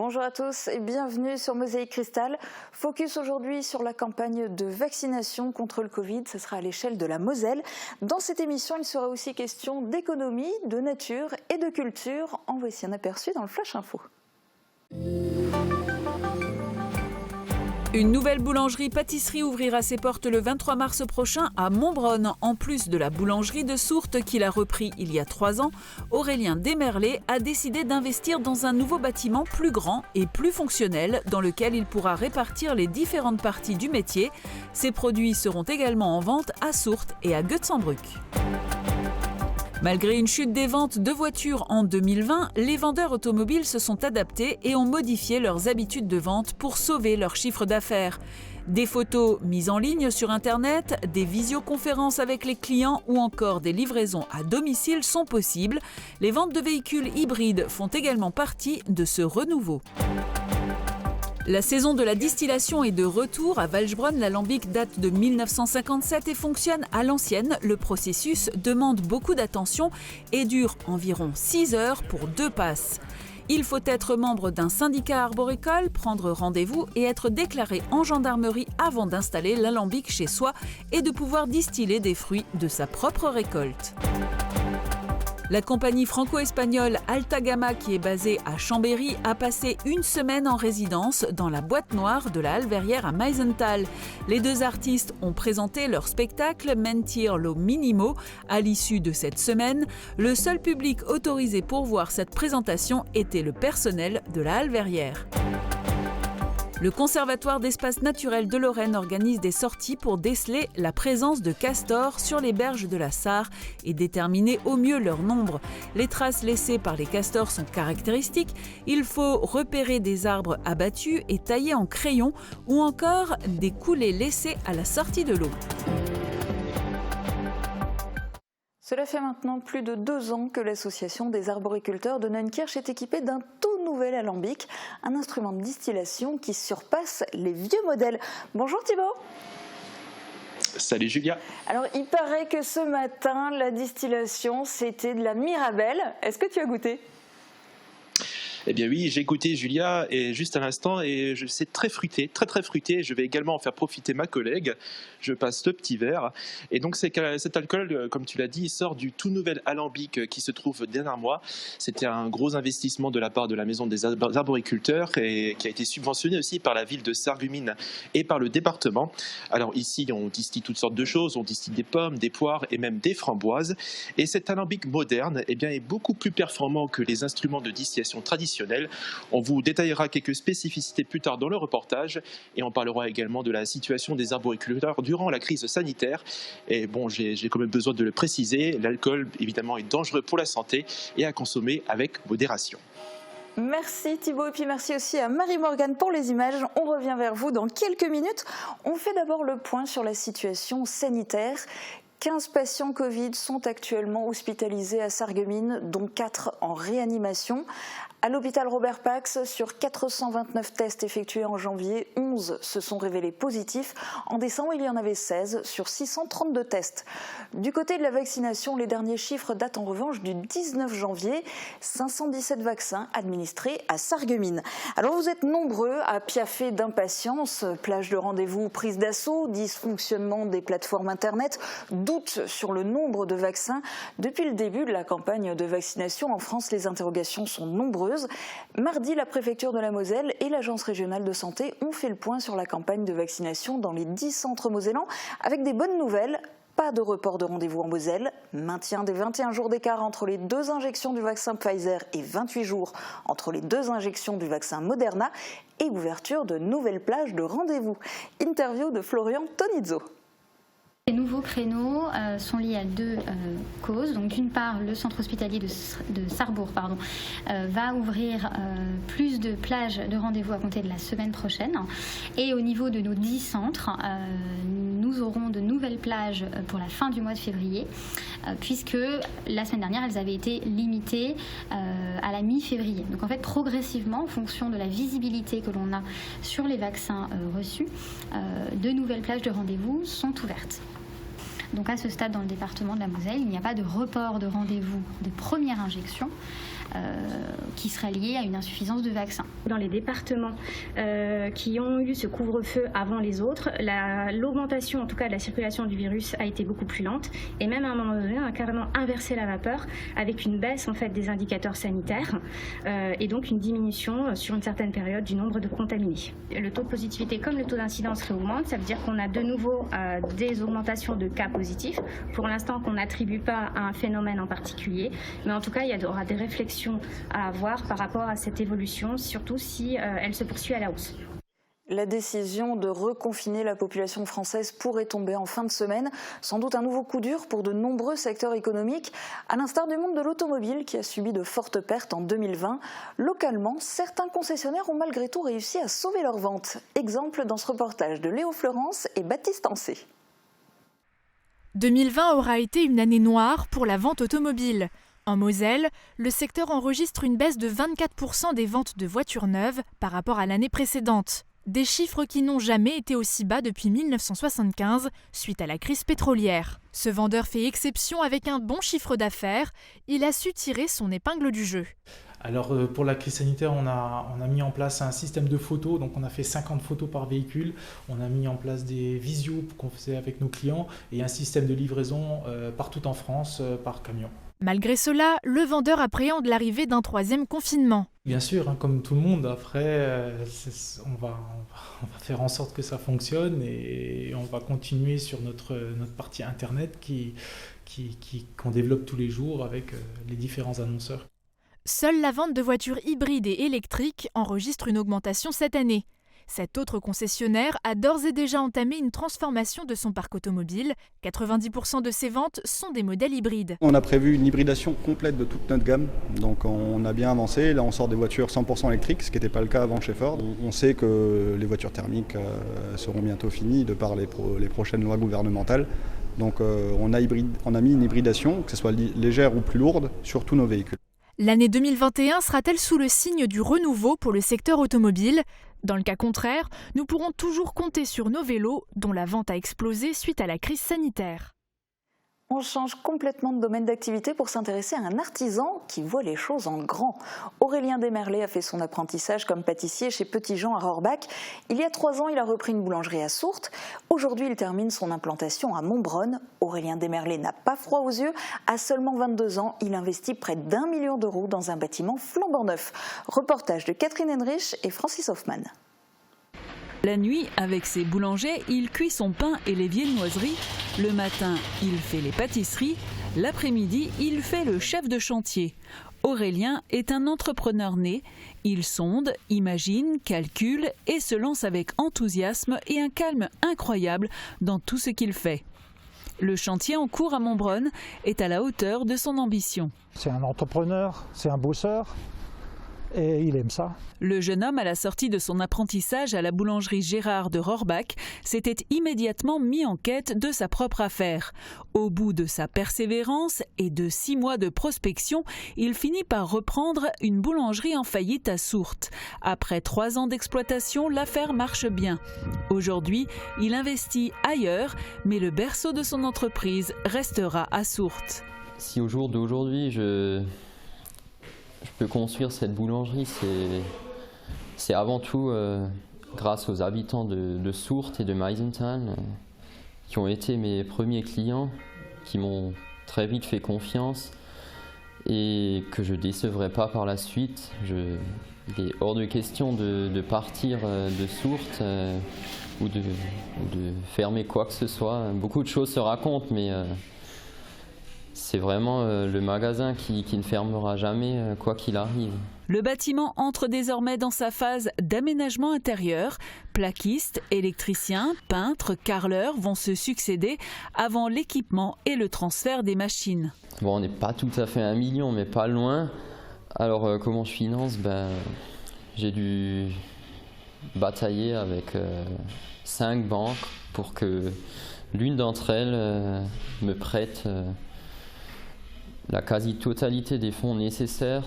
Bonjour à tous et bienvenue sur Mosaïque Cristal. Focus aujourd'hui sur la campagne de vaccination contre le Covid. Ce sera à l'échelle de la Moselle. Dans cette émission, il sera aussi question d'économie, de nature et de culture. En voici un aperçu dans le Flash Info. Une nouvelle boulangerie-pâtisserie ouvrira ses portes le 23 mars prochain à Montbronne. En plus de la boulangerie de Sourtes qu'il a repris il y a 3 ans, Aurélien Desmerlet a décidé d'investir dans un nouveau bâtiment plus grand et plus fonctionnel dans lequel il pourra répartir les différentes parties du métier. Ces produits seront également en vente à Sourtes et à Goetz-en-Bruck. Malgré une chute des ventes de voitures en 2020, les vendeurs automobiles se sont adaptés et ont modifié leurs habitudes de vente pour sauver leur chiffre d'affaires. Des photos mises en ligne sur Internet, des visioconférences avec les clients ou encore des livraisons à domicile sont possibles. Les ventes de véhicules hybrides font également partie de ce renouveau. La saison de la distillation est de retour. À Walchbronn, l'alambic date de 1957 et fonctionne à l'ancienne. Le processus demande beaucoup d'attention et dure environ 6 heures pour 2 passes. Il faut être membre d'un syndicat arboricole, prendre rendez-vous et être déclaré en gendarmerie avant d'installer l'alambic chez soi et de pouvoir distiller des fruits de sa propre récolte. La compagnie franco-espagnole Alta Gamma, qui est basée à Chambéry, a passé une semaine en résidence dans la boîte noire de la Halverrière à Meisenthal. Les 2 artistes ont présenté leur spectacle Mentir lo Minimo. À l'issue de cette semaine, le seul public autorisé pour voir cette présentation était le personnel de la Halverrière. Le Conservatoire d'espaces naturels de Lorraine organise des sorties pour déceler la présence de castors sur les berges de la Sarre et déterminer au mieux leur nombre. Les traces laissées par les castors sont caractéristiques. Il faut repérer des arbres abattus et taillés en crayon ou encore des coulées laissées à la sortie de l'eau. Cela fait maintenant plus de 2 ans que l'association des arboriculteurs de Neunkirch est équipée d'un tout nouvel alambic, un instrument de distillation qui surpasse les vieux modèles. Bonjour Thibaut. Salut Julia. Alors il paraît que ce matin, la distillation c'était de la Mirabelle. Est-ce que tu as goûté ? Eh bien oui, j'ai goûté Julia et juste à l'instant et c'est très fruité, très fruité. Je vais également en faire profiter ma collègue. Je passe le petit verre. Et donc cet alcool, comme tu l'as dit, il sort du tout nouvel alambic qui se trouve derrière moi. C'était un gros investissement de la part de la maison des arboriculteurs et qui a été subventionné aussi par la ville de Sarreguemines et par le département. Alors ici, on distille toutes sortes de choses. On distille des pommes, des poires et même des framboises. Et cet alambic moderne est beaucoup plus performant que les instruments de distillation traditionnels. On vous détaillera quelques spécificités plus tard dans le reportage et on parlera également de la situation des arboriculteurs durant la crise sanitaire. Et bon, j'ai quand même besoin de le préciser, l'alcool évidemment est dangereux pour la santé et à consommer avec modération. Merci Thibaut et puis merci aussi à Marie-Morgane pour les images. On revient vers vous dans quelques minutes. On fait d'abord le point sur la situation sanitaire. 15 patients Covid sont actuellement hospitalisés à Sarreguemines, dont 4 en réanimation. À l'hôpital Robert Pax, sur 429 tests effectués en janvier, 11 se sont révélés positifs. En décembre, il y en avait 16 sur 632 tests. Du côté de la vaccination, les derniers chiffres datent en revanche du 19 janvier. 517 vaccins administrés à Sarreguemines. Alors vous êtes nombreux à piaffer d'impatience. Plage de rendez-vous prise d'assaut, dysfonctionnement des plateformes Internet, doute sur le nombre de vaccins. Depuis le début de la campagne de vaccination en France, les interrogations sont nombreuses. Mardi, la préfecture de la Moselle et l'agence régionale de santé ont fait le point sur la campagne de vaccination dans les 10 centres mosellans avec des bonnes nouvelles. Pas de report de rendez-vous en Moselle, maintien des 21 jours d'écart entre les 2 injections du vaccin Pfizer et 28 jours entre les 2 injections du vaccin Moderna et ouverture de nouvelles plages de rendez-vous. Interview de Florian Tonizzo. Les nouveaux créneaux sont liés à 2 causes. Donc, d'une part, le centre hospitalier de Sarrebourg va ouvrir plus de plages de rendez-vous à compter de la semaine prochaine. Et au niveau de nos 10 centres, nous aurons de nouvelles plages pour la fin du mois de février, puisque la semaine dernière, elles avaient été limitées à la mi-février. Donc en fait, progressivement, en fonction de la visibilité que l'on a sur les vaccins reçus, de nouvelles plages de rendez-vous sont ouvertes. Donc à ce stade dans le département de la Moselle, il n'y a pas de report de rendez-vous de première injection. qui serait liée à une insuffisance de vaccins. Dans les départements qui ont eu ce couvre-feu avant les autres, l'augmentation en tout cas de la circulation du virus a été beaucoup plus lente et même à un moment donné on a carrément inversé la vapeur avec une baisse en fait des indicateurs sanitaires et donc une diminution sur une certaine période du nombre de contaminés. Le taux de positivité comme le taux d'incidence réaugmente, ça veut dire qu'on a de nouveau des augmentations de cas positifs. Pour l'instant qu'on n'attribue pas à un phénomène en particulier, mais en tout cas il y aura des réflexions à avoir par rapport à cette évolution, surtout si elle se poursuit à la hausse. La décision de reconfiner la population française pourrait tomber en fin de semaine. Sans doute un nouveau coup dur pour de nombreux secteurs économiques, à l'instar du monde de l'automobile qui a subi de fortes pertes en 2020. Localement, certains concessionnaires ont malgré tout réussi à sauver leurs ventes. Exemple dans ce reportage de Léo Fleurance et Baptiste Ancé. 2020 aura été une année noire pour la vente automobile. En Moselle, le secteur enregistre une baisse de 24% des ventes de voitures neuves par rapport à l'année précédente. Des chiffres qui n'ont jamais été aussi bas depuis 1975, suite à la crise pétrolière. Ce vendeur fait exception avec un bon chiffre d'affaires. Il a su tirer son épingle du jeu. Alors pour la crise sanitaire, on a mis en place un système de photos, donc on a fait 50 photos par véhicule, on a mis en place des visios qu'on faisait avec nos clients et un système de livraison partout en France par camion. Malgré cela, le vendeur appréhende l'arrivée d'un troisième confinement. Bien sûr, comme tout le monde, après, on va faire en sorte que ça fonctionne et on va continuer sur notre partie internet qu'on développe tous les jours avec les différents annonceurs. Seule la vente de voitures hybrides et électriques enregistre une augmentation cette année. Cet autre concessionnaire a d'ores et déjà entamé une transformation de son parc automobile. 90% de ses ventes sont des modèles hybrides. On a prévu une hybridation complète de toute notre gamme, donc on a bien avancé. Là on sort des voitures 100% électriques, ce qui n'était pas le cas avant chez Ford. On sait que les voitures thermiques seront bientôt finies de par les prochaines lois gouvernementales. Donc on a mis une hybridation, que ce soit légère ou plus lourde, sur tous nos véhicules. L'année 2021 sera-t-elle sous le signe du renouveau pour le secteur automobile ? Dans le cas contraire, nous pourrons toujours compter sur nos vélos, dont la vente a explosé suite à la crise sanitaire. On change complètement de domaine d'activité pour s'intéresser à un artisan qui voit les choses en grand. Aurélien Desmerlet a fait son apprentissage comme pâtissier chez Petit Jean à Rohrbach. Il y a 3 ans, il a repris une boulangerie à Sourtes. Aujourd'hui, il termine son implantation à Montbronne. Aurélien Desmerlet n'a pas froid aux yeux. À seulement 22 ans, il investit près d'1 million d'euros dans un bâtiment flambant neuf. Reportage de Catherine Henrich et Francis Hoffman. La nuit, avec ses boulangers, il cuit son pain et les viennoiseries. Le matin, il fait les pâtisseries. L'après-midi, il fait le chef de chantier. Aurélien est un entrepreneur né. Il sonde, imagine, calcule et se lance avec enthousiasme et un calme incroyable dans tout ce qu'il fait. Le chantier en cours à Montbronne est à la hauteur de son ambition. C'est un entrepreneur, c'est un bosseur. Et il aime ça. Le jeune homme, à la sortie de son apprentissage à la boulangerie Gérard de Rohrbach, s'était immédiatement mis en quête de sa propre affaire. Au bout de sa persévérance et de 6 mois de prospection, il finit par reprendre une boulangerie en faillite à Sourtes. Après 3 ans d'exploitation, l'affaire marche bien. Aujourd'hui, il investit ailleurs, mais le berceau de son entreprise restera à Sourtes. Si au jour d'aujourd'hui, je peux construire cette boulangerie, c'est avant tout grâce aux habitants de Sourtes et de Meisenthal qui ont été mes premiers clients, qui m'ont très vite fait confiance et que je ne décevrai pas par la suite. Il est hors de question de partir de Sourtes ou de fermer quoi que ce soit. Beaucoup de choses se racontent, mais c'est vraiment le magasin qui ne fermera jamais quoi qu'il arrive. Le bâtiment entre désormais dans sa phase d'aménagement intérieur. Plaquistes, électriciens, peintres, carreleurs vont se succéder avant l'équipement et le transfert des machines. Bon, on n'est pas tout à fait à 1 million, mais pas loin. Alors comment je finance ? J'ai dû batailler avec 5 banques pour que l'une d'entre elles me prête la quasi-totalité des fonds nécessaires.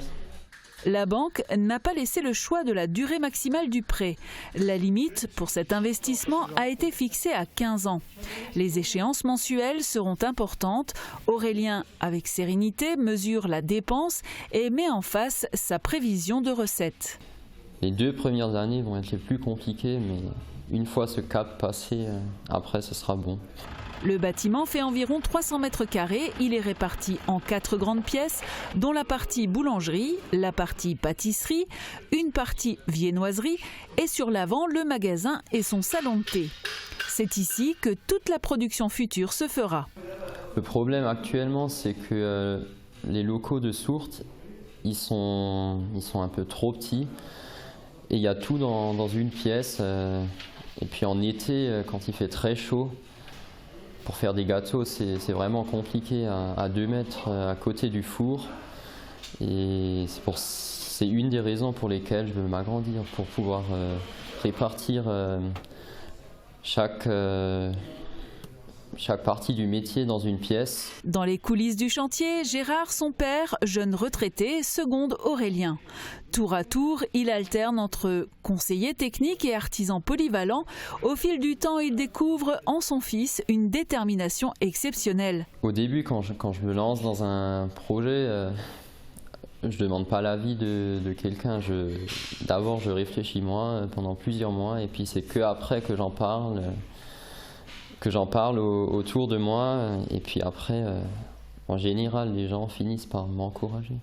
La banque n'a pas laissé le choix de la durée maximale du prêt. La limite pour cet investissement a été fixée à 15 ans. Les échéances mensuelles seront importantes. Aurélien, avec sérénité, mesure la dépense et met en face sa prévision de recettes. Les 2 premières années vont être les plus compliquées, mais une fois ce cap passé, après ce sera bon. Le bâtiment fait environ 300 mètres carrés. Il est réparti en 4 grandes pièces, dont la partie boulangerie, la partie pâtisserie, une partie viennoiserie et sur l'avant le magasin et son salon de thé. C'est ici que toute la production future se fera. Le problème actuellement, c'est que les locaux de Sourtes, ils sont un peu trop petits et il y a tout dans une pièce. Et puis en été, quand il fait très chaud, pour faire des gâteaux, c'est vraiment compliqué à 2 mètres à côté du four. Et c'est une des raisons pour lesquelles je veux m'agrandir, pour pouvoir répartir chaque partie du métier dans une pièce. Dans les coulisses du chantier, Gérard, son père, jeune retraité, seconde Aurélien. Tour à tour, il alterne entre conseiller technique et artisan polyvalent. Au fil du temps, il découvre en son fils une détermination exceptionnelle. Au début, quand je me lance dans un projet, je ne demande pas l'avis de quelqu'un. D'abord, je réfléchis moi pendant plusieurs mois et puis c'est qu'après que j'en parle autour de moi. Et puis après, en général, les gens finissent par m'encourager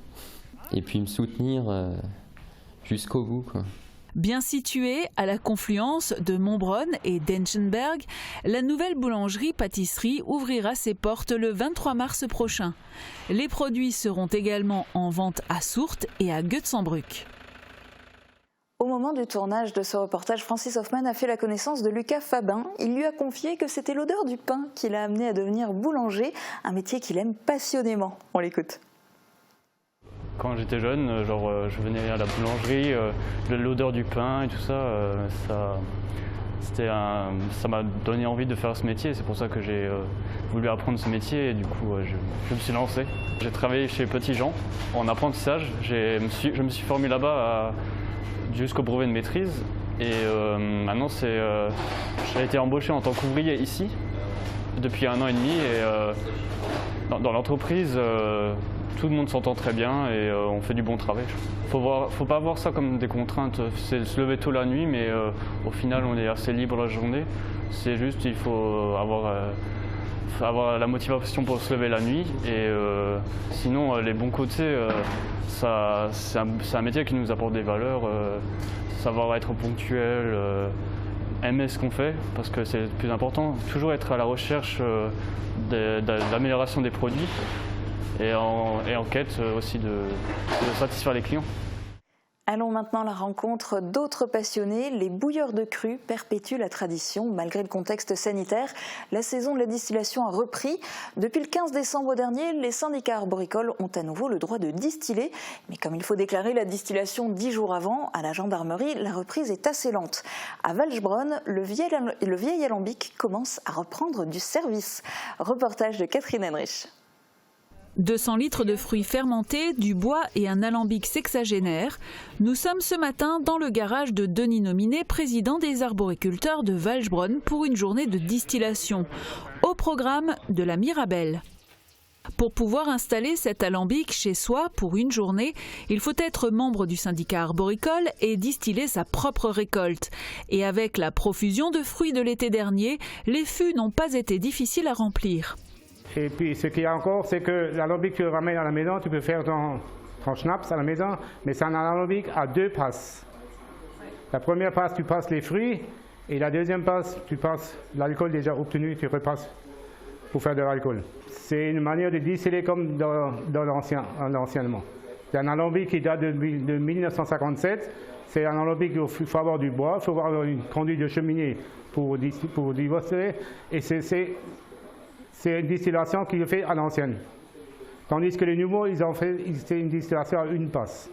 et puis me soutenir jusqu'au bout, quoi. Bien située à la confluence de Montbronn et d'Enchenberg, la nouvelle boulangerie-pâtisserie ouvrira ses portes le 23 mars prochain. Les produits seront également en vente à Sourtes et à Goetz-en-Bruck. Au moment du tournage de ce reportage, Francis Hoffman a fait la connaissance de Lucas Fabin. Il lui a confié que c'était l'odeur du pain qui l'a amené à devenir boulanger, un métier qu'il aime passionnément. On l'écoute. Quand j'étais jeune, je venais à la boulangerie, l'odeur du pain et tout ça, ça m'a donné envie de faire ce métier. C'est pour ça que j'ai voulu apprendre ce métier et du coup je me suis lancé. J'ai travaillé chez Petit Jean en apprentissage. Je me suis formé là-bas jusqu'au brevet de maîtrise et maintenant j'ai été embauché en tant qu'ouvrier ici depuis 1 an et demi et dans l'entreprise tout le monde s'entend très bien et on fait du bon travail. Faut pas voir ça comme des contraintes, c'est se lever tôt la nuit mais au final on est assez libre la journée. C'est juste il faut avoir la motivation pour se lever la nuit et sinon les bons côtés c'est un métier qui nous apporte des valeurs, savoir être ponctuel, aimer ce qu'on fait parce que c'est le plus important, toujours être à la recherche de l'amélioration des produits et en quête aussi de satisfaire les clients. Allons maintenant à la rencontre d'autres passionnés. Les bouilleurs de cru perpétuent la tradition malgré le contexte sanitaire. La saison de la distillation a repris. Depuis le 15 décembre dernier, les syndicats arboricoles ont à nouveau le droit de distiller. Mais comme il faut déclarer la distillation 10 jours avant, à la gendarmerie, la reprise est assez lente. À Walchbronn, le vieil alambic commence à reprendre du service. Reportage de Catherine Henrich. 200 litres de fruits fermentés, du bois et un alambic sexagénaire. Nous sommes ce matin dans le garage de Denis Nominé, président des arboriculteurs de Walchbronn, pour une journée de distillation. Au programme de la Mirabelle. Pour pouvoir installer cet alambic chez soi pour une journée, il faut être membre du syndicat arboricole et distiller sa propre récolte. Et avec la profusion de fruits de l'été dernier, les fûts n'ont pas été difficiles à remplir. Et puis ce qu'il y a encore, c'est que l'alambic que tu ramènes à la maison, tu peux faire ton schnapps à la maison, mais c'est un alambic à 2 passes. La première passe, tu passes les fruits, et la deuxième passe, tu passes l'alcool déjà obtenu, tu repasses pour faire de l'alcool. C'est une manière de distiller comme dans l'anciennement. C'est un alambic qui date de 1957. C'est un alambic où il faut avoir du bois, il faut avoir une conduite de cheminée pour distiller, et c'est une distillation qui est faite à l'ancienne. Tandis que les nouveaux, ils ont fait une distillation à 1 passe.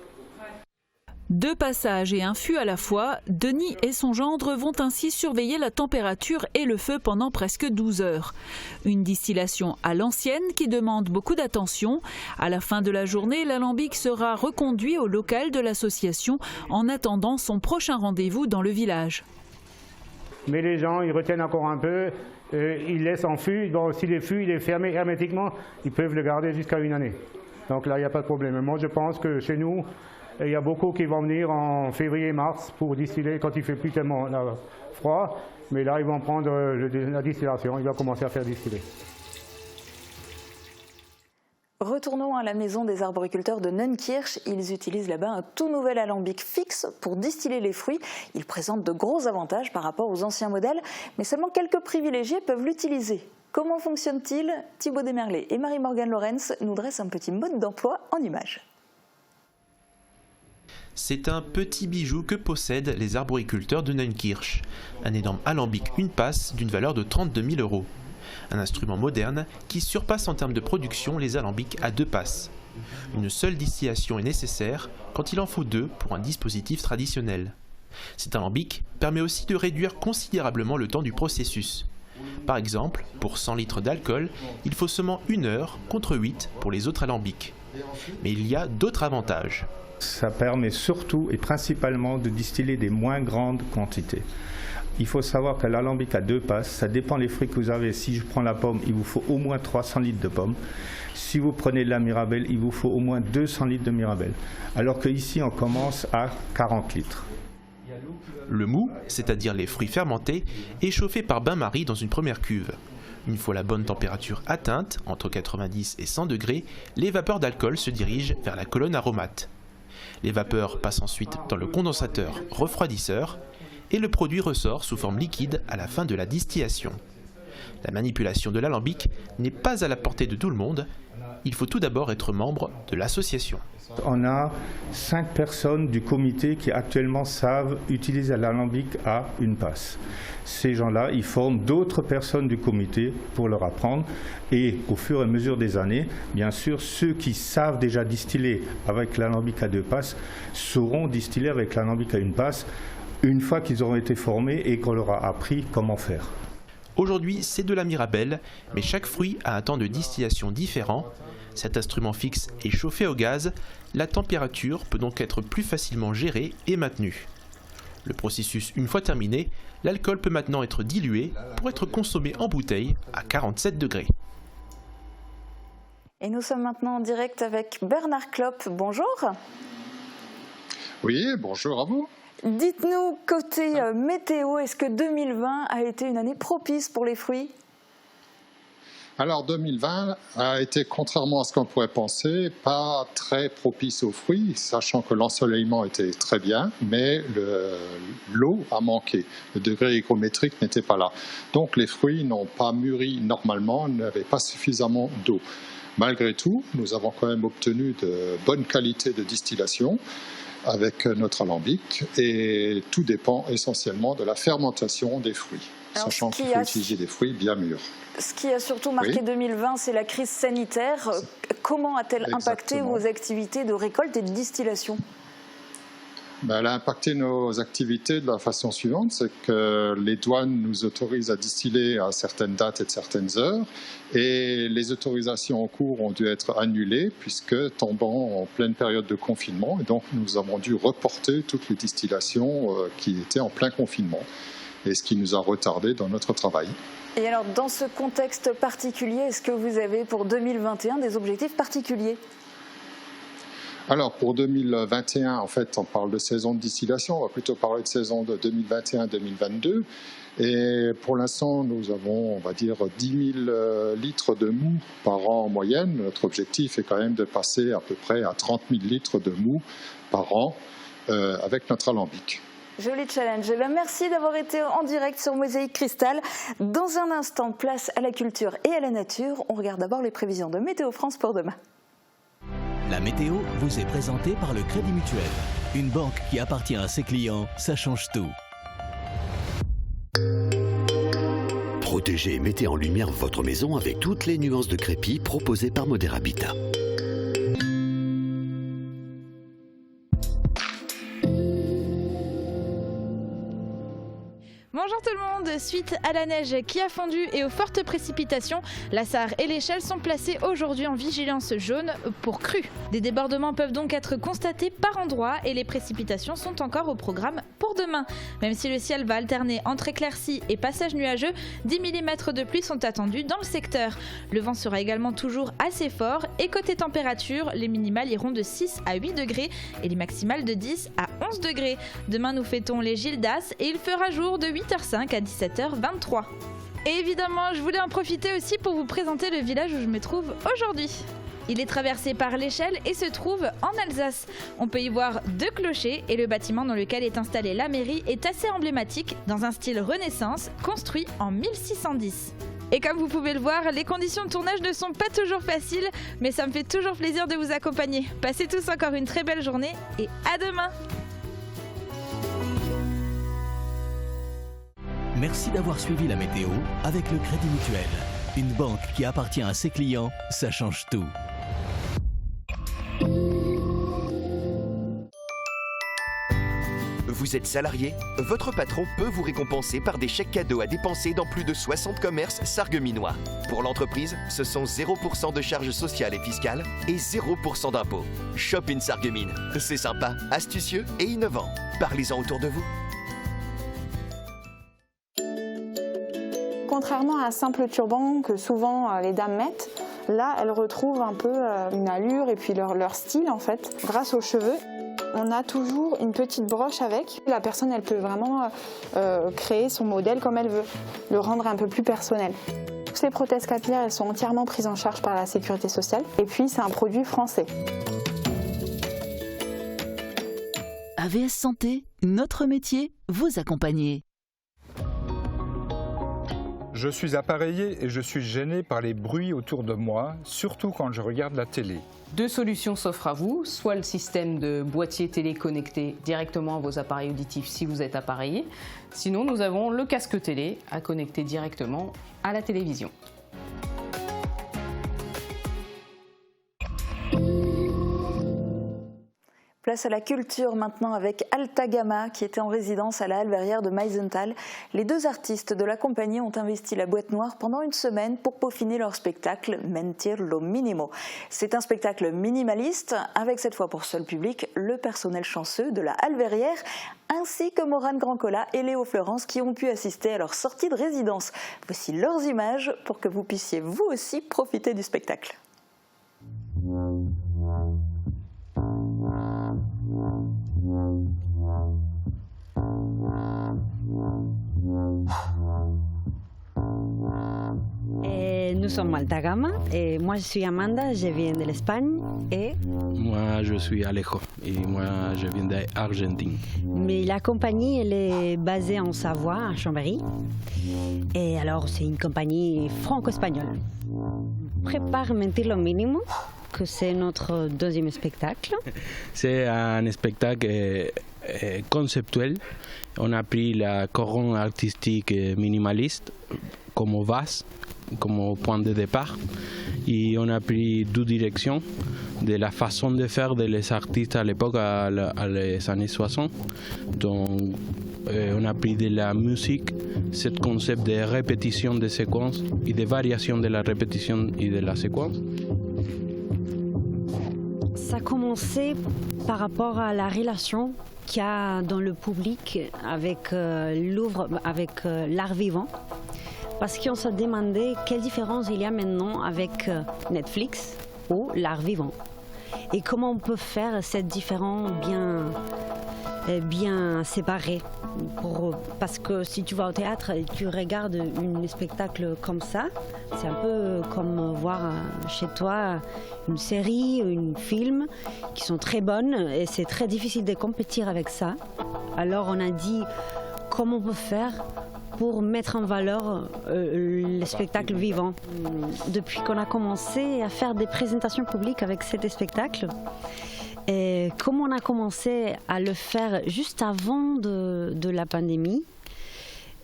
2 passages et un fût à la fois, Denis et son gendre vont ainsi surveiller la température et le feu pendant presque 12 heures. Une distillation à l'ancienne qui demande beaucoup d'attention. À la fin de la journée, l'alambic sera reconduit au local de l'association en attendant son prochain rendez-vous dans le village. Mais les gens, ils retiennent encore un peu, ils laissent en fût. Bon, si le fût il est fermé hermétiquement, ils peuvent le garder jusqu'à 1 année. Donc là, il n'y a pas de problème. Moi, je pense que chez nous, il y a beaucoup qui vont venir en février-mars pour distiller quand il ne fait plus tellement froid. Mais là, ils vont prendre la distillation, ils vont commencer à faire distiller. Retournons à la maison des arboriculteurs de Neunkirch. Ils utilisent là-bas un tout nouvel alambic fixe pour distiller les fruits. Il présente de gros avantages par rapport aux anciens modèles, mais seulement quelques privilégiés peuvent l'utiliser. Comment fonctionne-t-il? Thibaut Desmerlet et Marie-Morgane Lorenz nous dressent un petit mode d'emploi en images. C'est un petit bijou que possèdent les arboriculteurs de Neunkirch. Un énorme alambic une passe d'une valeur de 32 000 €. Un instrument moderne qui surpasse en termes de production les alambics à 2 passes. Une seule distillation est nécessaire quand il en faut 2 pour un dispositif traditionnel. Cet alambic permet aussi de réduire considérablement le temps du processus. Par exemple, pour 100 litres d'alcool, il faut seulement 1 heure contre 8 pour les autres alambics. Mais il y a d'autres avantages. Ça permet surtout et principalement de distiller des moins grandes quantités. Il faut savoir que l'alambic à 2 passes, ça dépend des fruits que vous avez. Si je prends la pomme, il vous faut au moins 300 litres de pomme. Si vous prenez de la mirabelle, il vous faut au moins 200 litres de mirabelle. Alors qu'ici, on commence à 40 litres. Le mou, c'est-à-dire les fruits fermentés, est chauffé par bain-marie dans une première cuve. Une fois la bonne température atteinte, entre 90 et 100 degrés, les vapeurs d'alcool se dirigent vers la colonne aromate. Les vapeurs passent ensuite dans le condensateur refroidisseur et le produit ressort sous forme liquide à la fin de la distillation. La manipulation de l'alambic n'est pas à la portée de tout le monde. Il faut tout d'abord être membre de l'association. On a 5 personnes du comité qui actuellement savent utiliser l'alambic à 1 passe. Ces gens-là, ils forment d'autres personnes du comité pour leur apprendre. Et au fur et à mesure des années, bien sûr, ceux qui savent déjà distiller avec l'alambic à 2 passes sauront distiller avec l'alambic à 1 passe une fois qu'ils auront été formés et qu'on leur a appris comment faire. Aujourd'hui, c'est de la mirabelle, mais chaque fruit a un temps de distillation différent. Cet instrument fixe est chauffé au gaz. La température peut donc être plus facilement gérée et maintenue. Le processus une fois terminé, l'alcool peut maintenant être dilué pour être consommé en bouteille à 47 degrés. Et nous sommes maintenant en direct avec Bernard Klopp. Bonjour. Oui, bonjour à vous. Dites-nous, côté météo, est-ce que 2020 a été une année propice pour les fruits ? Alors 2020 a été, contrairement à ce qu'on pourrait penser, pas très propice aux fruits, sachant que l'ensoleillement était très bien, mais l'eau a manqué. Le degré hygrométrique n'était pas là. Donc les fruits n'ont pas mûri normalement, n'avaient pas suffisamment d'eau. Malgré tout, nous avons quand même obtenu de bonnes qualités de distillation avec notre alambic, et tout dépend essentiellement de la fermentation des fruits, sachant qu'il faut utiliser des fruits bien mûrs. Ce qui a surtout marqué 2020, c'est la crise sanitaire. Comment a-t-elle impacté vos activités de récolte et de distillation ? Elle a impacté nos activités de la façon suivante, c'est que les douanes nous autorisent à distiller à certaines dates et de certaines heures, et les autorisations en cours ont dû être annulées puisque tombant en pleine période de confinement, et donc nous avons dû reporter toutes les distillations qui étaient en plein confinement, et ce qui nous a retardé dans notre travail. Et alors, dans ce contexte particulier, est-ce que vous avez pour 2021 des objectifs particuliers ? Alors pour 2021, en fait, on parle de saison de distillation, on va plutôt parler de saison de 2021-2022. Et pour l'instant, nous avons, on va dire, 10 000 litres de mou par an en moyenne. Notre objectif est quand même de passer à peu près à 30 000 litres de mou par an avec notre alambic. Joli challenge. Merci d'avoir été en direct sur Mosaïque Cristal. Dans un instant, place à la culture et à la nature. On regarde d'abord les prévisions de Météo France pour demain. La météo vous est présentée par le Crédit Mutuel. Une banque qui appartient à ses clients, ça change tout. Protégez et mettez en lumière votre maison avec toutes les nuances de crépi proposées par Modèle Habitat. suite à la neige qui a fondu et aux fortes précipitations, la Sarre et l'Échelle sont placées aujourd'hui en vigilance jaune pour crue. Des débordements peuvent donc être constatés par endroits et les précipitations sont encore au programme pour demain. Même si le ciel va alterner entre éclaircies et passages nuageux, 10 mm de pluie sont attendus dans le secteur. Le vent sera également toujours assez fort et côté température, les minimales iront de 6 à 8 degrés et les maximales de 10 à 11 degrés. Demain, nous fêtons les Gildas et il fera jour de 8h05 à 17h23. Et évidemment, je voulais en profiter aussi pour vous présenter le village où je me trouve aujourd'hui. Il est traversé par l'Échelle et se trouve en Alsace. On peut y voir 2 clochers et le bâtiment dans lequel est installée la mairie est assez emblématique dans un style Renaissance construit en 1610. Et comme vous pouvez le voir, les conditions de tournage ne sont pas toujours faciles, mais ça me fait toujours plaisir de vous accompagner. Passez tous encore une très belle journée et à demain! Merci d'avoir suivi la météo avec le Crédit Mutuel. Une banque qui appartient à ses clients, ça change tout. Vous êtes salarié? Votre patron peut vous récompenser par des chèques cadeaux à dépenser dans plus de 60 commerces sarregueminois. Pour l'entreprise, ce sont 0% de charges sociales et fiscales et 0% d'impôts. Shop in Sarreguemines. C'est sympa, astucieux et innovant. Parlez-en autour de vous. Contrairement à un simple turban que souvent les dames mettent, là elles retrouvent un peu une allure et puis leur style en fait, grâce aux cheveux. On a toujours une petite broche avec. La personne elle peut vraiment créer son modèle comme elle veut, le rendre un peu plus personnel. Toutes les prothèses capillaires elles sont entièrement prises en charge par la Sécurité sociale et puis c'est un produit français. AVS Santé, notre métier, vous accompagner. Je suis appareillé et je suis gêné par les bruits autour de moi, surtout quand je regarde la télé. 2 solutions s'offrent à vous, soit le système de boîtier télé connecté directement à vos appareils auditifs si vous êtes appareillé, sinon nous avons le casque télé à connecter directement à la télévision. Place à la culture maintenant avec Alta Gamma qui était en résidence à la Halle Verrière de Meisenthal. Les 2 artistes de la compagnie ont investi la boîte noire pendant une semaine pour peaufiner leur spectacle Mentir lo Minimo. C'est un spectacle minimaliste avec cette fois pour seul public le personnel chanceux de la Halle Verrière ainsi que Morane Grandcola et Léo Florence qui ont pu assister à leur sortie de résidence. Voici leurs images pour que vous puissiez vous aussi profiter du spectacle. Nous sommes Alta Gamma et moi je suis Amanda, je viens de l'Espagne et... Moi je suis Alejo et moi je viens d'Argentine. Mais la compagnie elle est basée en Savoie, à Chambéry. Et alors c'est une compagnie franco-espagnole. On prépare Mentir lo Minimo, que c'est notre 2e spectacle. C'est un spectacle conceptuel. On a pris la couronne artistique minimaliste comme base, comme point de départ. Et on a pris 2 directions de la façon de faire des artistes à l'époque, à les années 60. Donc, on a pris de la musique, ce concept de répétition de séquences et de variation de la répétition et de la séquence. Ça a commencé par rapport à la relation qu'il y a dans le public avec l'art vivant. Parce qu'on se demandait quelle différence il y a maintenant avec Netflix ou l'art vivant. Et comment on peut faire cette différence bien séparée. Parce que si tu vas au théâtre et tu regardes un spectacle comme ça, c'est un peu comme voir chez toi une série, un film qui sont très bonnes et c'est très difficile de compétir avec ça. Alors on a dit comment on peut faire pour mettre en valeur le spectacle vivant. Depuis qu'on a commencé à faire des présentations publiques avec cet spectacle, et comme on a commencé à le faire juste avant de la pandémie,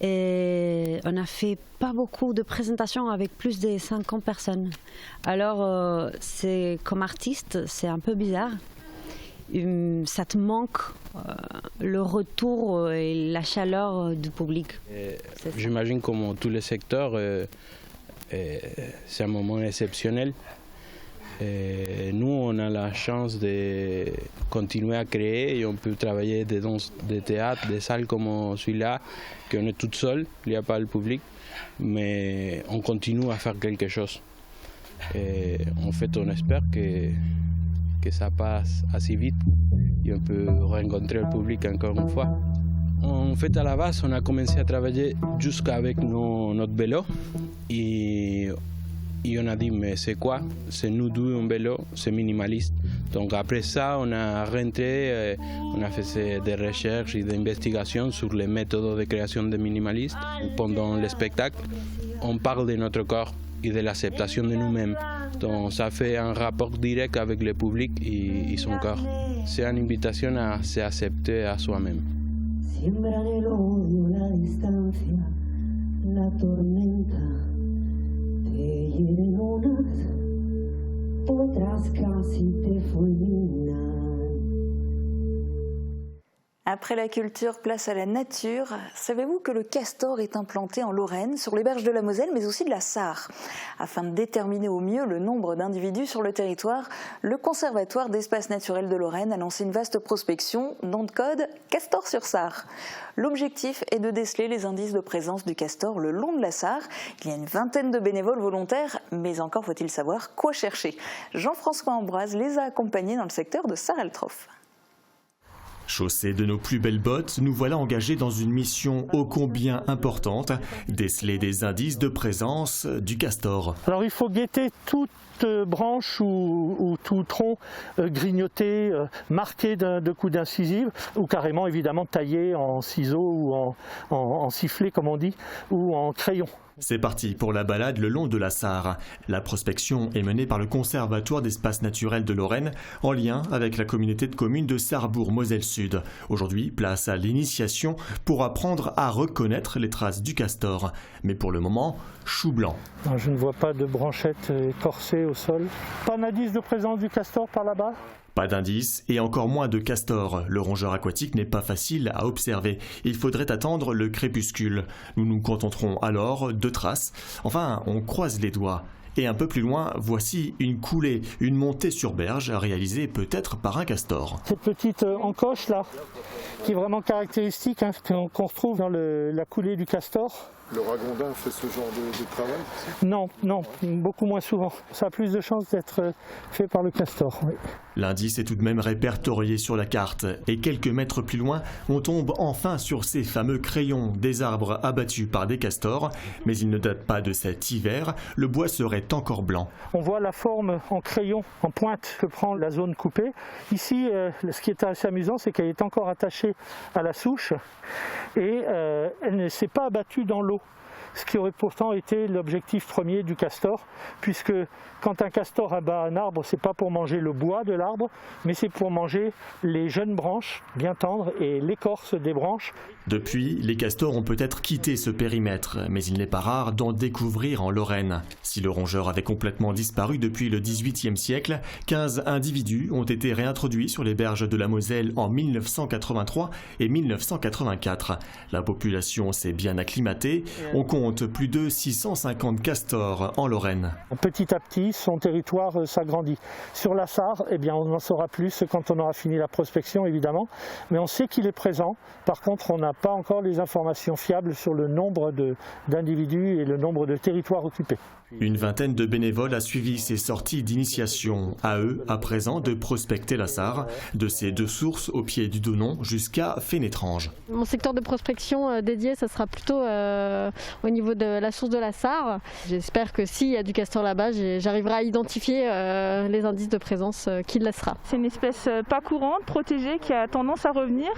et on a fait pas beaucoup de présentations avec plus de 50 personnes. Alors, c'est comme artiste, c'est un peu bizarre. ça te manque le retour et la chaleur du public. J'imagine comme tous les secteurs, c'est un moment exceptionnel. Et nous, on a la chance de continuer à créer et on peut travailler dans des théâtres, des salles comme celui-là, qu'on est tout seul, il n'y a pas le public, mais on continue à faire quelque chose. Et en fait, on espère que ça passe assez vite et on peut rencontrer le public encore une fois. En fait, à la base, on a commencé à travailler jusqu'avec notre vélo et on a dit, mais c'est quoi? C'est nous deux un vélo, c'est minimaliste. Donc après ça, on a rentré, on a fait des recherches et des investigations sur les méthodes de création de minimalistes. Pendant le spectacle, on parle de notre corps et de l'acceptation de nous-mêmes. Donc ça fait un rapport direct avec le public et son corps. C'est une invitation à s'accepter à soi-même. Après la culture, place à la nature. Savez-vous que le castor est implanté en Lorraine, sur les berges de la Moselle, mais aussi de la Sarre? Afin de déterminer au mieux le nombre d'individus sur le territoire, le Conservatoire d'espaces naturels de Lorraine a lancé une vaste prospection, nom de code Castor sur Sarre. L'objectif est de déceler les indices de présence du castor le long de la Sarre. Il y a une vingtaine de bénévoles volontaires, mais encore faut-il savoir quoi chercher. Jean-François Ambroise les a accompagnés dans le secteur de Sarre-Altroff. Chaussés de nos plus belles bottes, nous voilà engagés dans une mission ô combien importante, déceler des indices de présence du castor. Alors il faut guetter toute branche ou tout tronc grignoté, marqué de coups d'incisive, ou carrément évidemment taillé en ciseaux ou en sifflet comme on dit, ou en crayon. C'est parti pour la balade le long de la Sarre. La prospection est menée par le Conservatoire d'espaces naturels de Lorraine en lien avec la communauté de communes de Sarrebourg-Moselle-Sud. Aujourd'hui, place à l'initiation pour apprendre à reconnaître les traces du castor. Mais pour le moment, chou blanc. Non, je ne vois pas de branchettes écorcées au sol. Pas d'indice de présence du castor par là-bas ? Pas d'indice et encore moins de castor. Le rongeur aquatique n'est pas facile à observer. Il faudrait attendre le crépuscule. Nous nous contenterons alors de traces. Enfin, on croise les doigts. Et un peu plus loin, voici une coulée, une montée sur berge réalisée peut-être par un castor. Cette petite encoche là, qui est vraiment caractéristique, qu'on retrouve dans la coulée du castor. Le ragondin fait ce genre de travail? Non, beaucoup moins souvent. Ça a plus de chances d'être fait par le castor. Oui. L'indice est tout de même répertorié sur la carte. Et quelques mètres plus loin, on tombe enfin sur ces fameux crayons, des arbres abattus par des castors. Mais ils ne datent pas de cet hiver, le bois serait encore blanc. On voit la forme en crayon, en pointe, que prend la zone coupée. Ici, ce qui est assez amusant, c'est qu'elle est encore attachée à la souche et elle ne s'est pas abattue dans l'eau. Ce qui aurait pourtant été l'objectif premier du castor, puisque quand un castor abat un arbre, c'est pas pour manger le bois de l'arbre, mais c'est pour manger les jeunes branches bien tendres et l'écorce des branches. Depuis, les castors ont peut-être quitté ce périmètre, mais il n'est pas rare d'en découvrir en Lorraine. Si le rongeur avait complètement disparu depuis le XVIIIe siècle, 15 individus ont été réintroduits sur les berges de la Moselle en 1983 et 1984. La population s'est bien acclimatée. On compte plus de 650 castors en Lorraine. Petit à petit, son territoire s'agrandit. Sur la Sarre, on en saura plus quand on aura fini la prospection, évidemment. Mais on sait qu'il est présent. Par contre, on n'a pas encore les informations fiables sur le nombre d'individus et le nombre de territoires occupés. Une vingtaine de bénévoles a suivi ces sorties d'initiation. À eux, à présent, de prospecter la Sarre, de ses deux sources au pied du Donon jusqu'à Fénétrange. Mon secteur de prospection dédié, ça sera plutôt au niveau de la source de la Sarre. J'espère que s'il y a du castor là-bas, j'arriverai à identifier les indices de présence qu'il laissera. C'est une espèce pas courante, protégée, qui a tendance à revenir.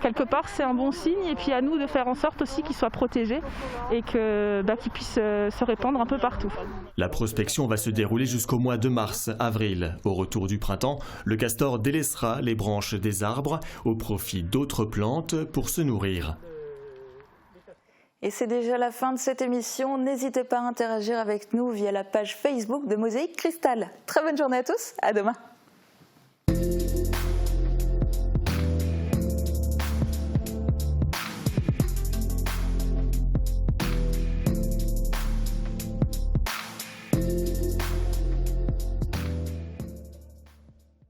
Quelque part, c'est un bon signe. Et puis à nous de faire en sorte aussi qu'il soit protégé et qu'il puisse se répandre un peu partout. La prospection va se dérouler jusqu'au mois de mars-avril. Au retour du printemps, le castor délaissera les branches des arbres au profit d'autres plantes pour se nourrir. Et c'est déjà la fin de cette émission. N'hésitez pas à interagir avec nous via la page Facebook de Mosaïque Cristal. Très bonne journée à tous, à demain.